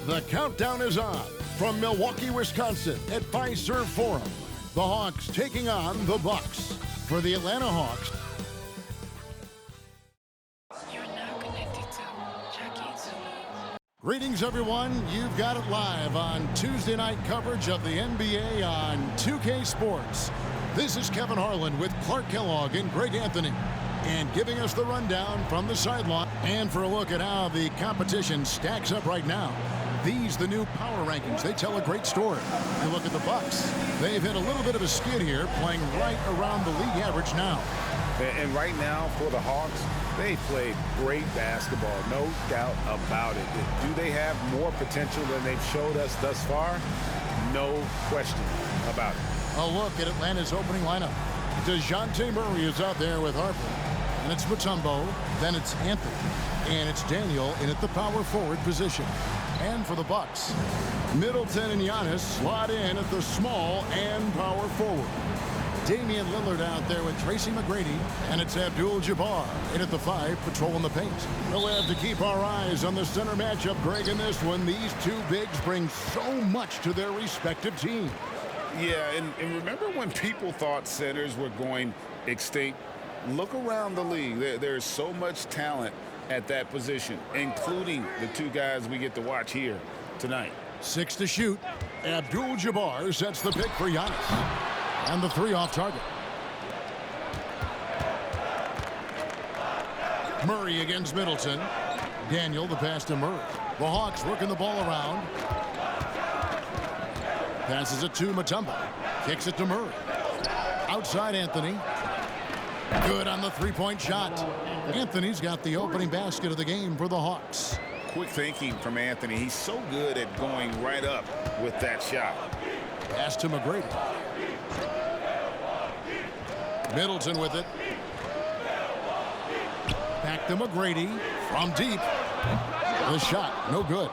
The countdown is on from Milwaukee, Wisconsin at Fiserv Forum. The Hawks taking on the Bucks. For the Atlanta Hawks, You're now connected to Jackie Zulu. greetings everyone. You've got it live on Tuesday night coverage of the NBA on 2K Sports. This is Kevin Harlan with Clark Kellogg and Greg Anthony, and giving us the rundown from the sideline. And for a look at how the competition stacks up right now. These, the new power rankings, they tell a great story. You look at the Bucks. They've hit a little bit of a skid here, playing right around the league average now. And right now, for the Hawks, they played great basketball, no doubt about it. Do they have more potential than they've showed us thus far? No question about it. A look at Atlanta's opening lineup. DeJounte Murray is out there with Harper. And it's Mutombo, then it's Anthony, and it's Daniel in at the power forward position. And for the Bucks, Middleton and Giannis slot in at the small and power forward. Damian Lillard out there with Tracy McGrady, and it's Abdul-Jabbar in at the 5, patrolling the paint. We'll have to keep our eyes on the center matchup, Greg, in this one. These two bigs bring so much to their respective teams. Yeah, and remember when people thought centers were going extinct? Look around the league. There's so much talent at that position, including the two guys we get to watch here tonight. 6 to shoot. Abdul-Jabbar sets the pick for Giannis. And the 3 off target. Murray against Middleton. Daniel, the pass to Murray. The Hawks working the ball around. Passes it to Mutombo. Kicks it to Murray. Outside Anthony. Good on the three-point shot. Anthony's got the opening basket of the game for the Hawks. Quick thinking from Anthony. He's so good at going right up with that shot. Pass to McGrady. Middleton with it. Back to McGrady from deep. The shot, no good.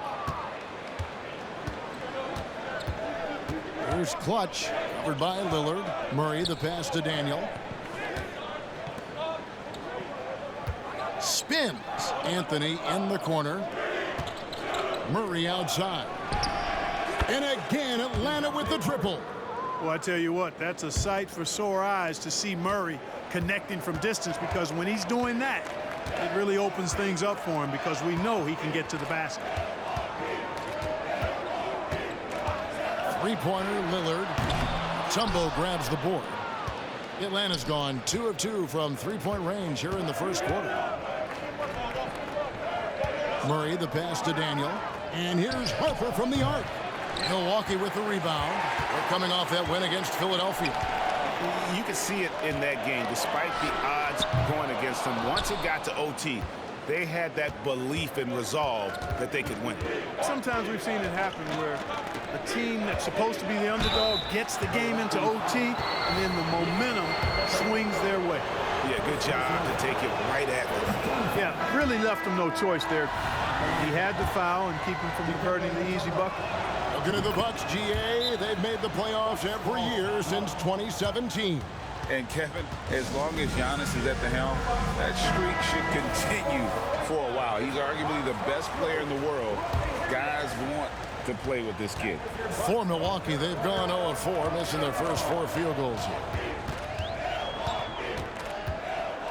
Here's Clutch, covered by Lillard. Murray, the pass to Daniel. Spins. Anthony in the corner. Murray outside. And again, Atlanta with the triple. Well, I tell you what, that's a sight for sore eyes to see Murray connecting from distance, because when he's doing that, it really opens things up for him, because we know he can get to the basket. Three-pointer, Lillard. Tumbo grabs the board. Atlanta's gone 2 of 2 from three-point range here in the first quarter. Murray, the pass to Daniel. And here's Harper from the arc. Milwaukee with the rebound. They're coming off that win against Philadelphia. You can see it in that game, despite the odds going against them. Once it got to OT, they had that belief and resolve that they could win. Sometimes we've seen it happen where a team that's supposed to be the underdog gets the game into OT, and then the momentum swings their way. Yeah, good job to take it right at them. Yeah, really left him no choice there. He had to foul and keep him from converting the easy bucket. Looking at the Bucks, GA, they've made the playoffs every year since 2017. And Kevin, as long as Giannis is at the helm, that streak should continue for a while. He's arguably the best player in the world. Guys want to play with this kid. For Milwaukee, they've gone 0-4, missing their first 4 field goals here.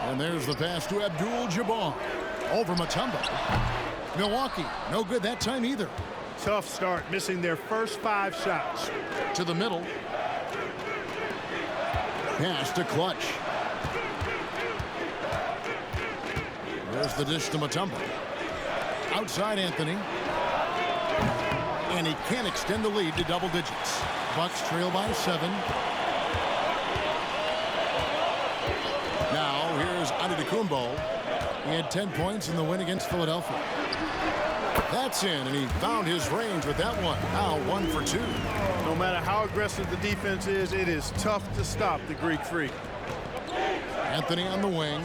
And there's the pass to Abdul-Jabbar over Mutombo. Milwaukee, no good that time either. Tough start, missing their first 5 shots. To the middle. Pass to Clutch. There's the dish to Mutombo. Outside Anthony. And he can't extend the lead to double digits. Bucks trail by 7. Now here's Antetokounmpo. He had 10 points in the win against Philadelphia. That's in, and he found his range with that one. Now 1 for 2. No matter how aggressive the defense is, it is tough to stop the Greek Freak. Anthony on the wing.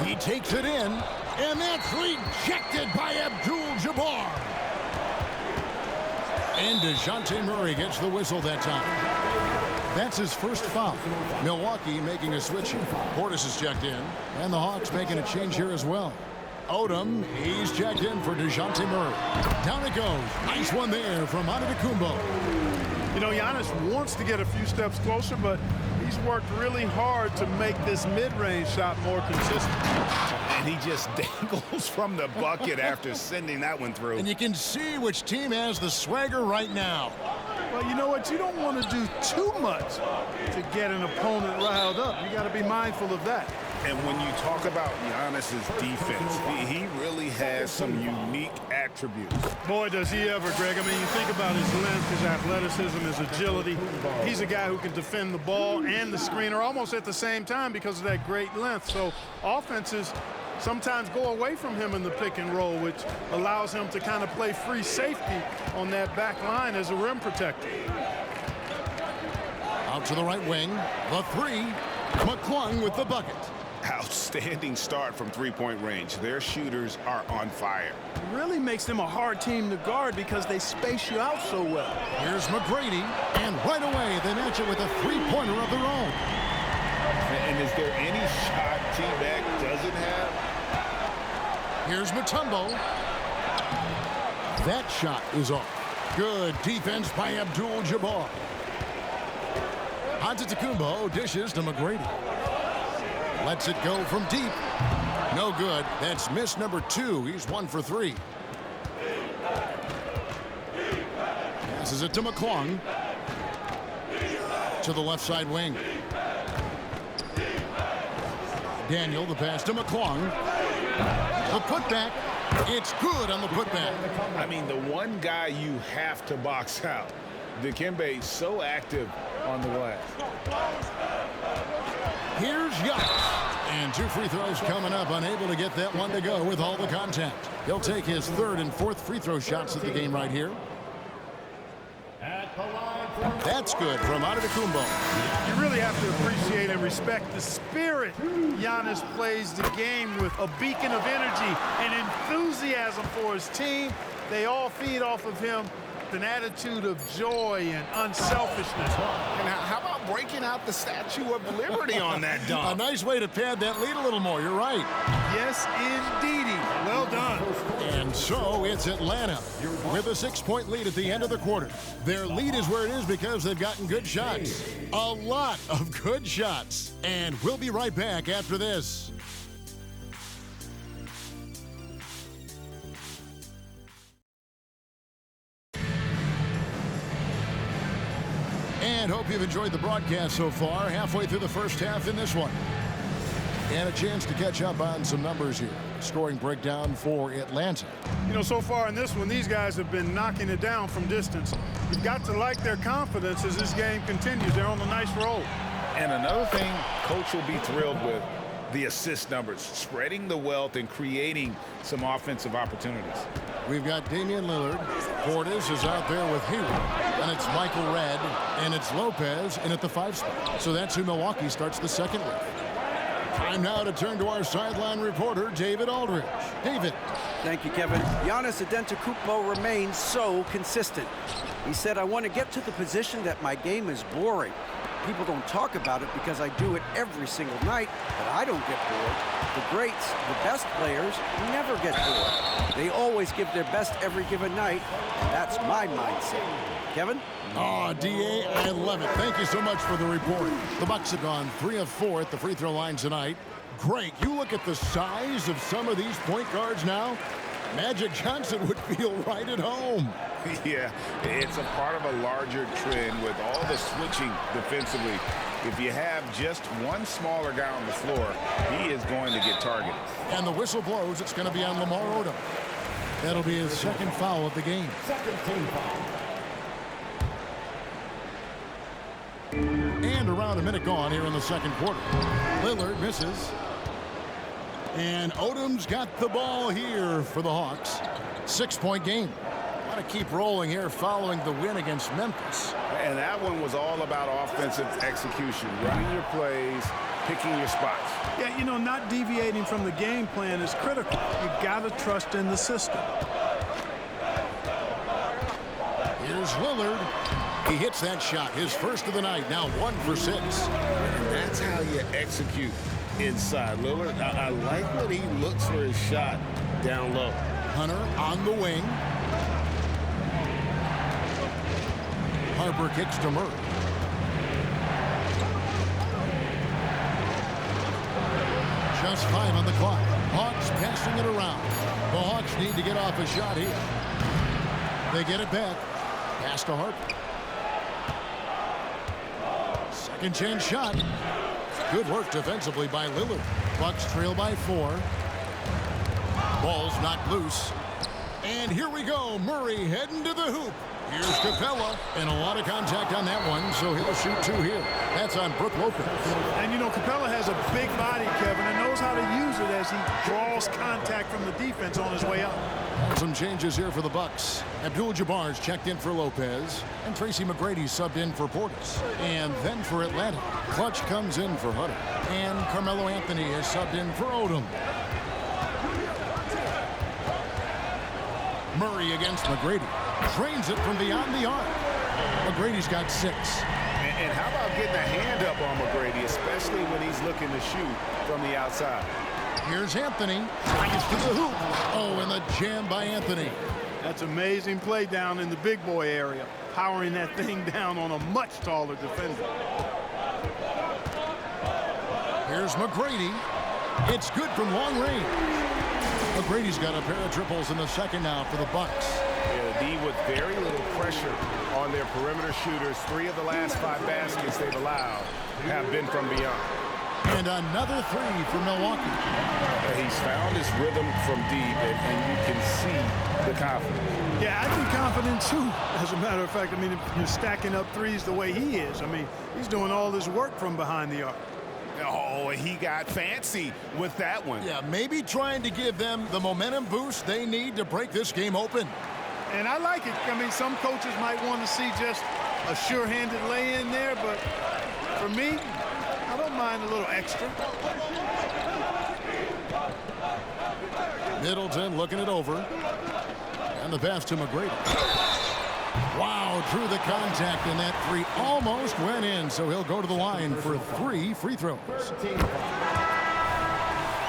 He takes it in, and that's rejected by Abdul-Jabbar. And DeJounte Murray gets the whistle that time. That's his first foul. Milwaukee making a switch here. Portis is checked in, and the Hawks making a change here as well. Odom, he's checked in for DeJounte Murray. Down it goes. Nice one there from Antetokounmpo. You know, Giannis wants to get a few steps closer, but he's worked really hard to make this mid-range shot more consistent. And he just dangles from the bucket after sending that one through. And you can see which team has the swagger right now. Well, you know what? You don't want to do too much to get an opponent riled up. You got to be mindful of that. And when you talk about Giannis's defense, he really has some unique attributes. Boy, does he ever, Greg. I mean, you think about his length, his athleticism, his agility. He's a guy who can defend the ball and the screener almost at the same time because of that great length. So offenses sometimes go away from him in the pick and roll, which allows him to kind of play free safety on that back line as a rim protector. Out to the right wing. The three. McClung with the bucket. Outstanding start from three-point range. Their shooters are on fire. It really makes them a hard team to guard because they space you out so well. Here's McGrady, and right away they match it with a three-pointer of their own. And is there any shot T-Mac doesn't have? Here's Mutombo. That shot is off. Good defense by Abdul-Jabbar. Antetokounmpo dishes to McGrady. Lets it go from deep. No good. That's miss number 2. He's 1 for 3. Passes it to McClung. To the left side wing. Daniel, the pass to McClung. The putback. It's good on the putback. I mean, the one guy you have to box out. Dikembe so active on the glass. Here's Giannis. And 2 free throws coming up. Unable to get that one to go with all the contact. He'll take his 3rd and 4th free throw shots at the game right here. That's good from Antetokounmpo. You really have to appreciate and respect the spirit Giannis plays the game with, a beacon of energy and enthusiasm for his team. They all feed off of him. An attitude of joy and unselfishness. And how about breaking out the Statue of Liberty on that dunk? A nice way to pad that lead a little more. You're right. Yes, indeedy. Well done. And so it's Atlanta with a 6-point lead at the end of the quarter. Their lead is where it is because they've gotten good shots. A lot of good shots. And we'll be right back after this. And hope you've enjoyed the broadcast so far. Halfway through the first half in this one. And a chance to catch up on some numbers here. Scoring breakdown for Atlanta. You know, so far in this one, these guys have been knocking it down from distance. You've got to like their confidence as this game continues. They're on a nice roll. And another thing Coach will be thrilled with, the assist numbers, spreading the wealth and creating some offensive opportunities. We've got Damian Lillard. Portis is out there with Hayward. And it's Michael Redd. And it's Lopez in at the 5 spot. So that's who Milwaukee starts the second with. Time now to turn to our sideline reporter, David Aldridge. David. Thank you, Kevin. Giannis Antetokounmpo remains so consistent. He said, I want to get to the position that my game is boring. People don't talk about it because I do it every single night, but I don't get bored. The greats, the best players, never get bored. They always give their best every given night, and that's my mindset. Kevin? Oh, D.A., I love it. Thank you so much for the report. The Bucks have gone 3 of 4 at the free throw line tonight. Great. You look at the size of some of these point guards now. Magic Johnson would feel right at home. Yeah, it's a part of a larger trend with all the switching defensively. If you have just one smaller guy on the floor, he is going to get targeted. And the whistle blows. It's going to be on Lamar Odom. That'll be his 2nd foul of the game. Second team foul. And around a minute gone here in the second quarter. Lillard misses. And Odom's got the ball here for the Hawks. 6-point game. Got to keep rolling here following the win against Memphis. And that one was all about offensive execution, running your plays, picking your spots. Yeah, you know, not deviating from the game plan is critical. You got to trust in the system. Here's Lillard. He hits that shot, his first of the night, now 1 for 6. And that's how you execute. inside. Lillard, I like when he looks for his shot down low. Hunter on the wing. Harper kicks to Murray. Just 5 on the clock. Hawks passing it around. The Hawks need to get off a shot here. They get it back. Pass to Harper. Second chance shot. Good work defensively by Lillard. Bucks trail by 4. Ball's knocked loose. And here we go. Murray heading to the hoop. Here's Capella, and a lot of contact on that one, so he'll shoot 2 here. That's on Brook Lopez. And, you know, Capella has a big body, Kevin, and knows how to use it as he draws contact from the defense on his way up. Some changes here for the Bucks. Abdul-Jabbar's checked in for Lopez, and Tracy McGrady subbed in for Portis. And then for Atlanta, Clutch comes in for Hunter, and Carmelo Anthony is subbed in for Odom. Murray against McGrady. Drains it from beyond the arc. McGrady's got 6. And how about getting a hand up on McGrady, especially when he's looking to shoot from the outside? Here's Anthony. Drives to the hoop. Oh, and the jam by Anthony. That's amazing play down in the big boy area, powering that thing down on a much taller defender. Here's McGrady. It's good from long range. McGrady's got a pair of triples in the second now for the Bucks. Yeah, the D with very little pressure on their perimeter shooters. 3 of the last 5 baskets they've allowed have been from beyond. And another 3 for Milwaukee. He's found his rhythm from deep, and you can see the confidence. Yeah, I'd be confident too. As a matter of fact, I mean, if you're stacking up threes the way he is, I mean, he's doing all this work from behind the arc. Oh, he got fancy with that one. Yeah, maybe trying to give them the momentum boost they need to break this game open. And I like it. I mean, some coaches might want to see just a sure-handed lay-in there, but for me, I don't mind a little extra. Middleton looking it over. And the pass to McGrady. Wow, drew the contact, and that 3 almost went in, so he'll go to the line for 3 free throws.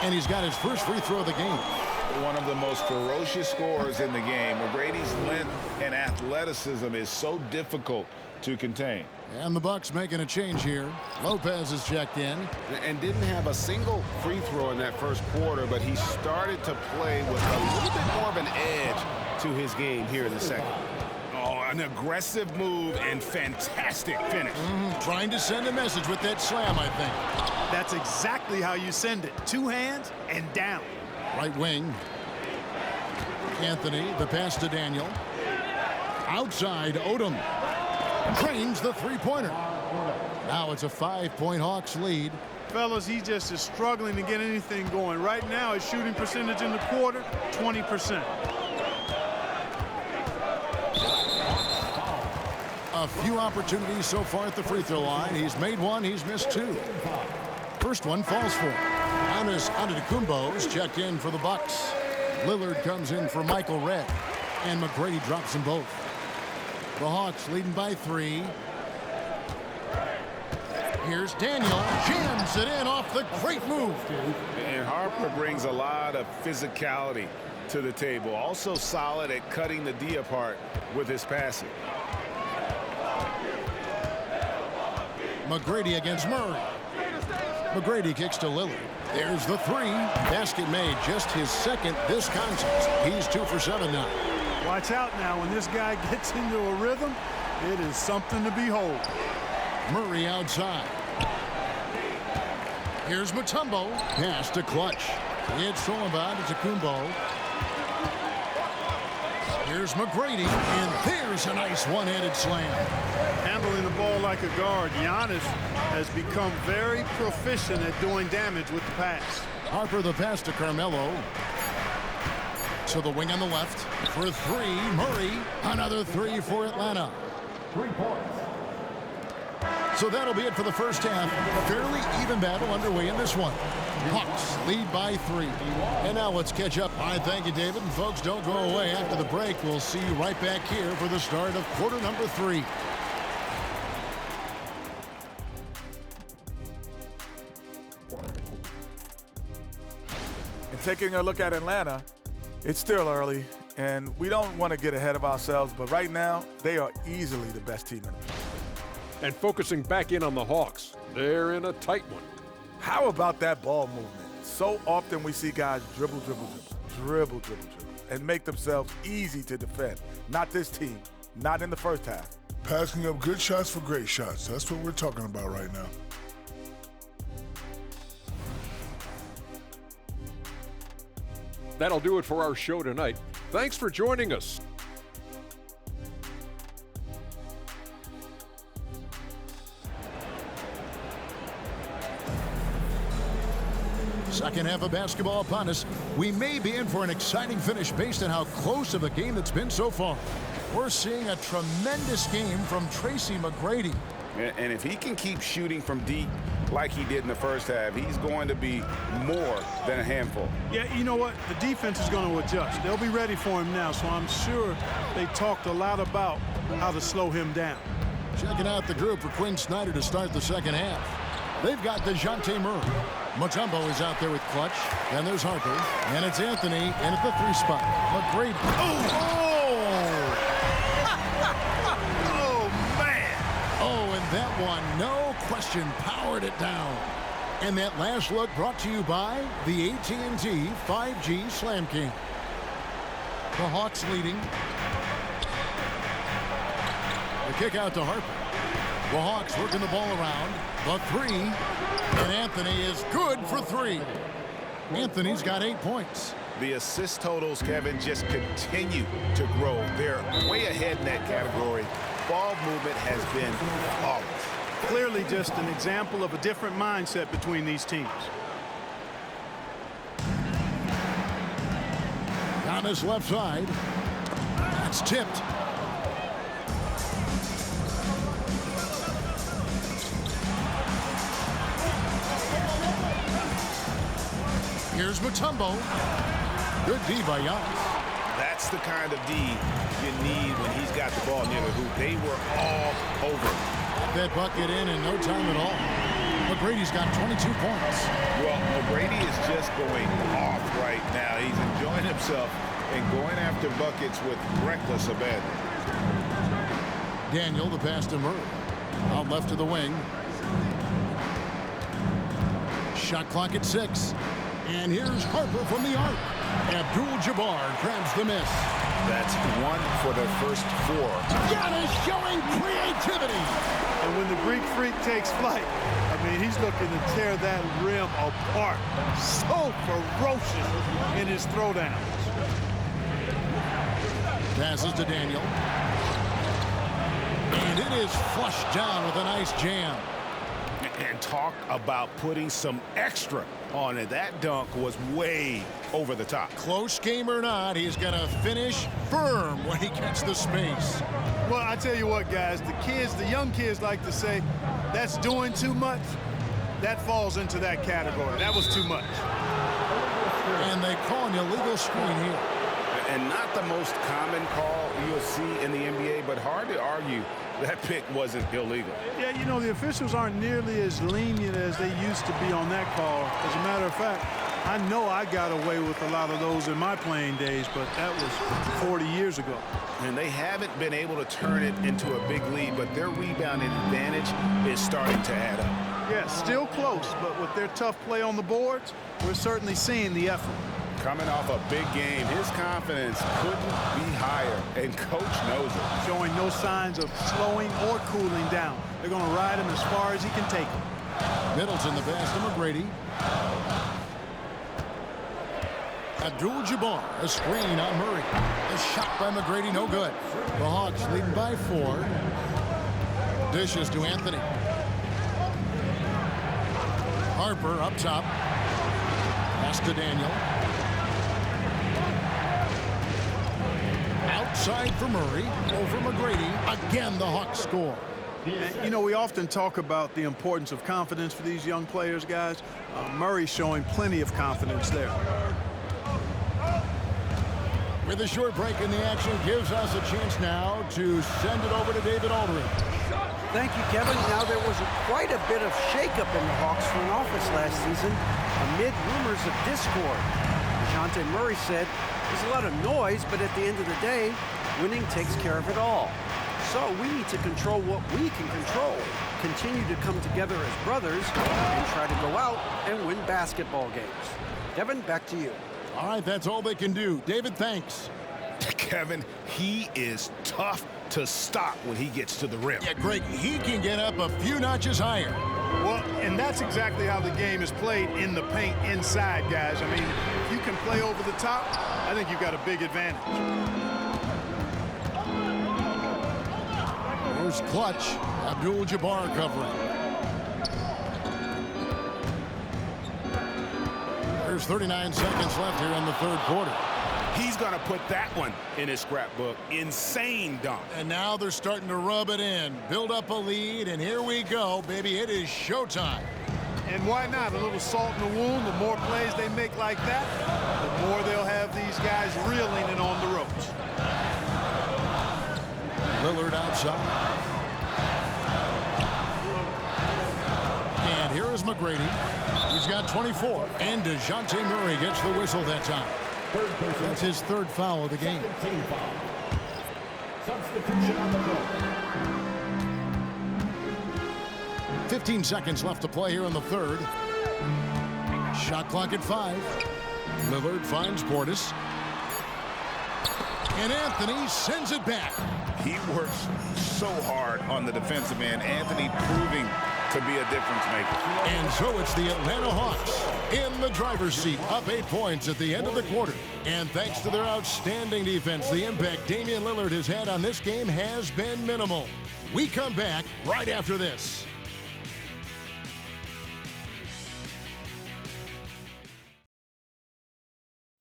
And he's got his first free throw of the game. One of the most ferocious scorers in the game. McGrady's length and athleticism is so difficult to contain. And the Bucks making a change here. Lopez is checked in. And didn't have a single free throw in that first quarter, but he started to play with a little bit more of an edge to his game here in the second. Oh, an aggressive move and fantastic finish. Trying to send a message with that slam, I think. That's exactly how you send it. 2 hands and down. Right wing. Anthony, the pass to Daniel. Outside, Odom. Drains the 3-pointer. Now it's a 5-point Hawks lead. Fellas, he just is struggling to get anything going. Right now, his shooting percentage in the quarter, 20%. A few opportunities so far at the free throw line. He's made 1, he's missed 2. First one falls for him. Giannis Antetokounmpo's checked in for the Bucks. Lillard comes in for Michael Redd. And McGrady drops them both. The Hawks leading by 3. Here's Daniel. Jams it in off the great move. And Harper brings a lot of physicality to the table. Also solid at cutting the D apart with his passing. McGrady against Murray. McGrady kicks to Lillard. There's the 3. Basket made, just his second this contest. He's 2 for 7 now. Watch out now. When this guy gets into a rhythm, it is something to behold. Murray outside. Here's Mutombo. Pass to Clutch. It's Solomon to Kumbo. Here's McGrady, and there's a nice one-handed slam. Handling the ball like a guard, Giannis has become very proficient at doing damage with the pass. Harper the pass to Carmelo. To the wing on the left. For 3, Murray. Another 3 for Atlanta. 3 points. So that'll be it for the first half. Fairly even battle underway in this one. Hawks lead by 3. And now let's catch up. All right, thank you, David. And folks, don't go away. After the break, we'll see you right back here for the start of quarter number 3. taking a look at Atlanta, it's still early, and we don't want to get ahead of ourselves, but right now, they are easily the best team in the league. And focusing back in on the Hawks, they're in a tight one. How about that ball movement? So often we see guys dribble, and make themselves easy to defend. Not this team, not in the first half. Passing up good shots for great shots. That's what we're talking about right now. That'll do it for our show tonight. Thanks for joining us. Second half of basketball upon us. We may be in for an exciting finish based on how close of a game that's been so far. We're seeing a tremendous game from Tracy McGrady. And if he can keep shooting from deep like he did in the first half, he's going to be more than a handful. Yeah, you know what? The defense is going to adjust. They'll be ready for him now, so I'm sure they talked a lot about how to slow him down. Checking out the group for Quinn Snyder to start the second half. They've got DeJounte Murray. Mutombo is out there with clutch. Then there's Harper. And it's Anthony in at the 3 spot. McGrady. And that one, no question, powered it down. And that last look brought to you by the AT&T 5G Slam King. The Hawks leading. The kick out to Harper. The Hawks working the ball around. The 3. And Anthony is good for 3. Anthony's got 8 points. The assist totals, Kevin, just continue to grow. They're way ahead in that category. Ball movement has been flawless. Clearly just an example of a different mindset between these teams. On his left side. That's tipped. Here's Mutombo. Good D by Giannis. That's the kind of D you need when he's got the ball near the hoop. They were all over. That bucket in no time at all. McGrady's got 22 points. Well, McGrady is just going off right now. He's enjoying himself and going after buckets with reckless abandon. Daniel, the pass to Murray. Out left to the wing. Shot clock at 6. And here's Harper from the arc. Abdul-Jabbar grabs the miss. That's 1 for their first 4. Giannis showing creativity. And when the Greek Freak takes flight, I mean, he's looking to tear that rim apart. So ferocious in his throwdowns. Passes to Daniel. And it is flushed down with a nice jam. And talk about putting some extra on it. That dunk was way over the top. Close game or not, he's going to finish firm when he gets the space. Well, I tell you what, guys, the young kids like to say, that's doing too much. That falls into that category. That was too much. And they call an illegal screen here. And not the most common call you'll see in the NBA, but hard to argue that pick wasn't illegal. Yeah, you know, the officials aren't nearly as lenient as they used to be on that call. As a matter of fact, I know I got away with a lot of those in my playing days, but that was 40 years ago. And they haven't been able to turn it into a big lead, but their rebounding advantage is starting to add up. Yeah, still close, but with their tough play on the boards, we're certainly seeing the effort. Coming off a big game, his confidence couldn't be higher, and coach knows it. Showing no signs of slowing or cooling down. They're going to ride him as far as he can take him. Middleton the pass to McGrady. Abdul-Jabbar, a screen on Murray. A shot by McGrady, no good. The Hawks leading by 4. Dishes to Anthony. Harper up top. Pass to Daniel. Outside for Murray, over McGrady. Again, the Hawks score. You know, we often talk about the importance of confidence for these young players, guys. Murray's showing plenty of confidence there. With a short break in the action, gives us a chance now to send it over to David Aldridge. Thank you, Kevin. Now, there was quite a bit of shakeup in the Hawks front office last season amid rumors of discord. DeJounte Murray said, there's a lot of noise, but at the end of the day, winning takes care of it all. So we need to control what we can control, continue to come together as brothers, and try to go out and win basketball games. Kevin, back to you. All right, that's all they can do. David, thanks. Kevin, he is tough to stop when he gets to the rim. Yeah, Greg, he can get up a few notches higher. Well, and that's exactly how the game is played in the paint inside, guys. I mean, if you can play over the top, I think you've got a big advantage. Here's Clutch. Abdul-Jabbar covering. There's 39 seconds left here in the third quarter. He's going to put that one in his scrapbook. Insane dunk. And now they're starting to rub it in, build up a lead, and here we go, baby. It is showtime. And why not? A little salt in the wound. The more plays they make like that, the more they'll have these guys reeling and on the ropes. Lillard outside. And here is McGrady. He's got 24. And DeJounte Murray gets the whistle that time. That's his third foul of the game. Substitution on the court. 15 seconds left to play here in the third. Shot clock at 5. Lillard finds Portis. And Anthony sends it back. He works so hard on the defensive end. Anthony proving to be a difference maker. And so it's the Atlanta Hawks in the driver's seat, up 8 points at the end of the quarter. And thanks to their outstanding defense, the impact Damian Lillard has had on this game has been minimal. We come back right after this.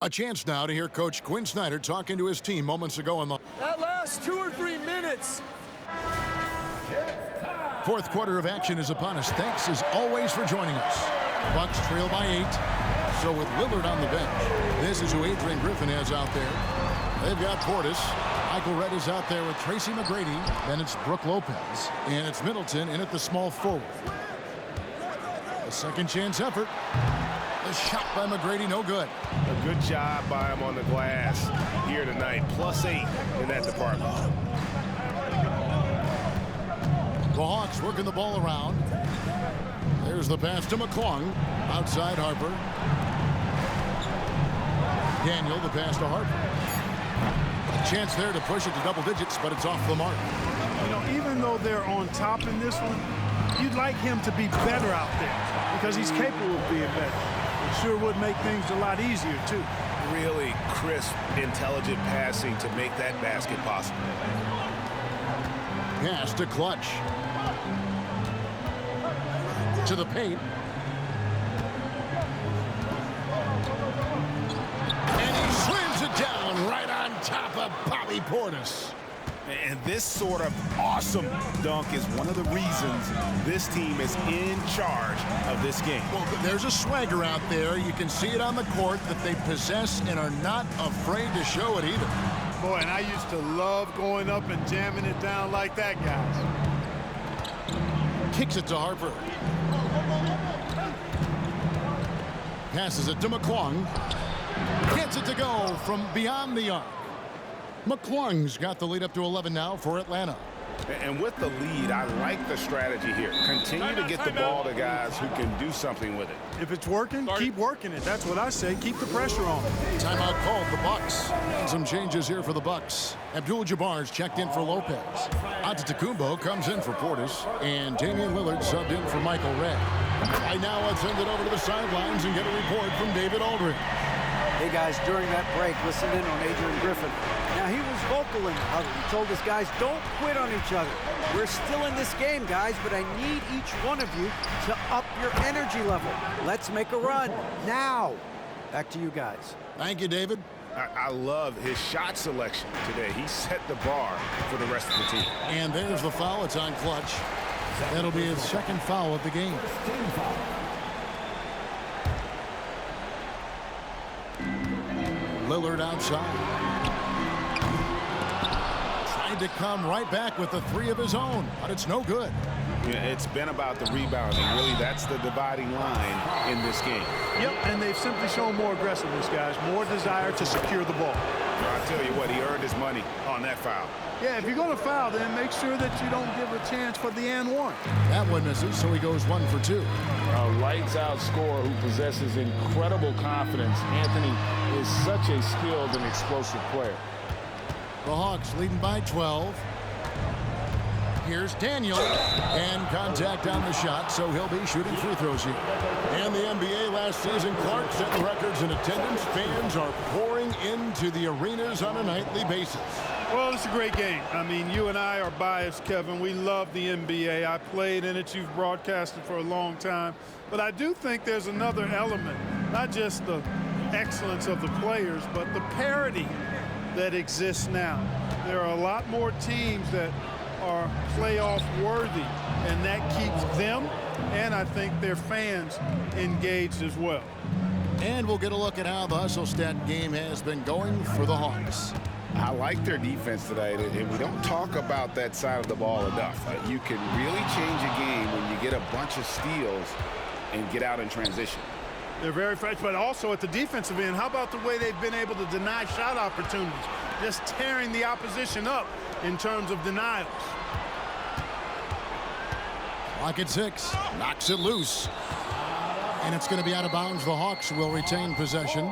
A chance now to hear Coach Quinn Snyder talking to his team moments ago in the that last 2 or 3 minutes. fourth quarter of action is upon us. Thanks as always for joining us. Bucks trail by 8. So with Lillard on the bench, this is who Adrian Griffin has out there. They've got Portis. Michael Redd is out there with Tracy McGrady. Then it's Brook Lopez. And it's Middleton in at the small forward. A second chance effort. The shot by McGrady, no good. A good job by him on the glass here tonight. +8 in that department. The Hawks working the ball around. There's the pass to McClung. Outside Harper. Daniel, the pass to Harper. A chance there to push it to double digits, but it's off the mark. You know, even though they're on top in this one, you'd like him to be better out there because he's capable of being better. It sure would make things a lot easier, too. Really crisp, intelligent passing to make that basket possible. Pass to Clutch. To the paint. And he slams it down right on top of Bobby Portis. And this sort of awesome dunk is one of the reasons this team is in charge of this game. Well, there's a swagger out there. You can see it on the court that they possess and are not afraid to show it either. Boy, and I used to love going up and jamming it down like that, guys. Kicks it to Harper. Passes it to McClung. Gets it to go from beyond the arc. McClung's got the lead up to 11 now for Atlanta. And with the lead, I like the strategy here. Continue to get the ball to guys who can do something with it. If it's working, keep working it. That's what I say. Keep the pressure on. Timeout called the Bucks. And some changes here for the Bucks. Abdul-Jabbar's checked in for Lopez. Antetokounmpo comes in for Portis. And Damian Lillard subbed in for Michael Redd. Right now, let's send it over to the sidelines and get a report from David Aldridge. Hey guys, during that break, listen in on Adrian Griffin. Now he was vocal in the huddle. He told his guys, don't quit on each other. We're still in this game, guys, but I need each one of you to up your energy level. Let's make a run now. Back to you guys. Thank you, David. I love his shot selection today. He set the bar for the rest of the team. And there's the foul. It's on Clutch. That'll be his second foul of the game. Lillard outside. Tried to come right back with the three of his own, but it's no good. Yeah, it's been about the rebounding. Really, that's the dividing line in this game. Yep, and they've simply shown more aggressiveness, guys, more desire to secure the ball. I'll tell you what, he earned his money on that foul. Yeah, if you're going to foul, then make sure that you don't give a chance for the and one. That one misses, so he goes 1 for 2. A lights-out scorer who possesses incredible confidence. Anthony is such a skilled and explosive player. The Hawks leading by 12. Here's Daniel, and contact on the shot, so he'll be shooting free throws here. And the NBA last season, Clark set the records in attendance. Fans are pouring into the arenas on a nightly basis. Well, it's a great game. I mean, you and I are biased, Kevin. We love the NBA. I played in it. You've broadcasted for a long time. But I do think there's another element, not just the excellence of the players, but the parity that exists now. There are a lot more teams that are playoff worthy, and that keeps them and I think their fans engaged as well. And we'll get a look at how the Hustle Stat game has been going for the Hawks. I like their defense today, and we don't talk about that side of the ball enough. You can really change a game when you get a bunch of steals and get out in transition. They're very fresh, but also at the defensive end, how about the way they've been able to deny shot opportunities, just tearing the opposition up in terms of denials. Clock at 6, knocks it loose. And it's going to be out of bounds. The Hawks will retain possession.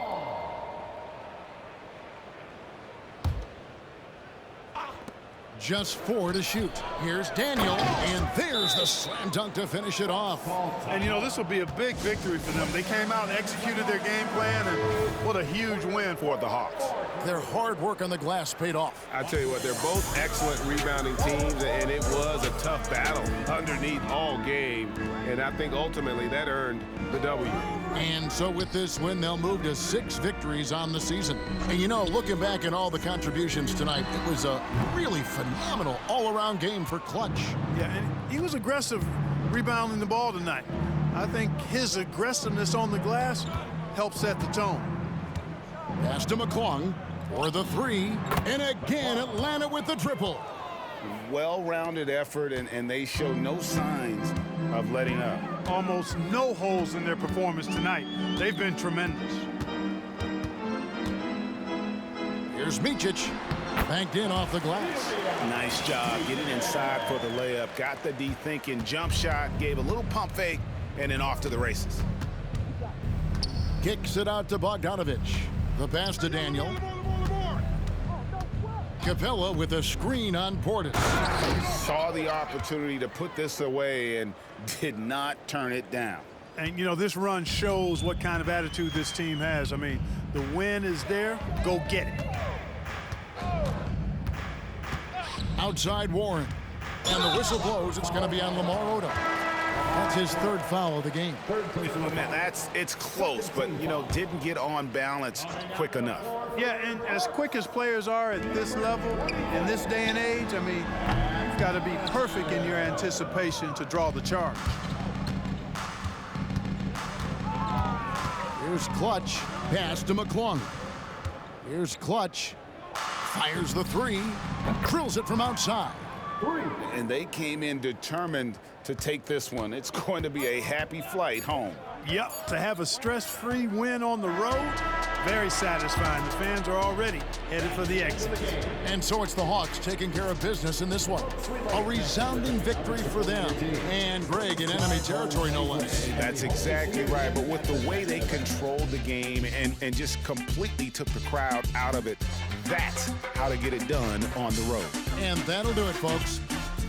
Just 4 to shoot. Here's Daniel, and there's the slam dunk to finish it off. And, you know, this will be a big victory for them. They came out and executed their game plan, and what a huge win for the Hawks. Their hard work on the glass paid off. I tell you what, they're both excellent rebounding teams, and it was a tough battle underneath all game, and I think ultimately that earned the W. And so with this win, they'll move to 6 victories on the season. And, you know, looking back at all the contributions tonight, it was a really phenomenal all-around game for Clutch. Yeah, and he was aggressive rebounding the ball tonight. I think his aggressiveness on the glass helped set the tone. Pass to McClung for the 3, and again Atlanta with the triple. Well-rounded effort, and they show no signs of letting up. Almost no holes in their performance tonight. They've been tremendous. Here's Micic, banked in off the glass. Nice job getting inside for the layup. Got the D thinking, jump shot, gave a little pump fake, and then off to the races. Kicks it out to Bogdanovic. The pass to Daniel. Capella with a screen on Portis. Saw the opportunity to put this away and did not turn it down. And, you know, this run shows what kind of attitude this team has. I mean, the win is there. Go get it. Outside Warren. And the whistle blows. It's going to be on Lamar Odom. That's his 3rd foul of the game. It's close, but, you know, didn't get on balance quick enough. Yeah, and as quick as players are at this level, in this day and age, I mean, you've got to be perfect in your anticipation to draw the charge. Here's Clutch. Pass to McClung. Here's Clutch. Fires the 3. Drills it from outside. And they came in determined to take this one. It's going to be a happy flight home. Yep, to have a stress-free win on the road, very satisfying. The fans are already headed for the exit. And so it's the Hawks taking care of business in this one. A resounding victory for them. And Greg in enemy territory, no less. That's exactly right. But with the way they controlled the game and just completely took the crowd out of it, that's how to get it done on the road. And that'll do it, folks.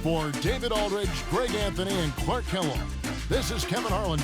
For David Aldridge, Greg Anthony, and Clark Kellogg, this is Kevin Harlan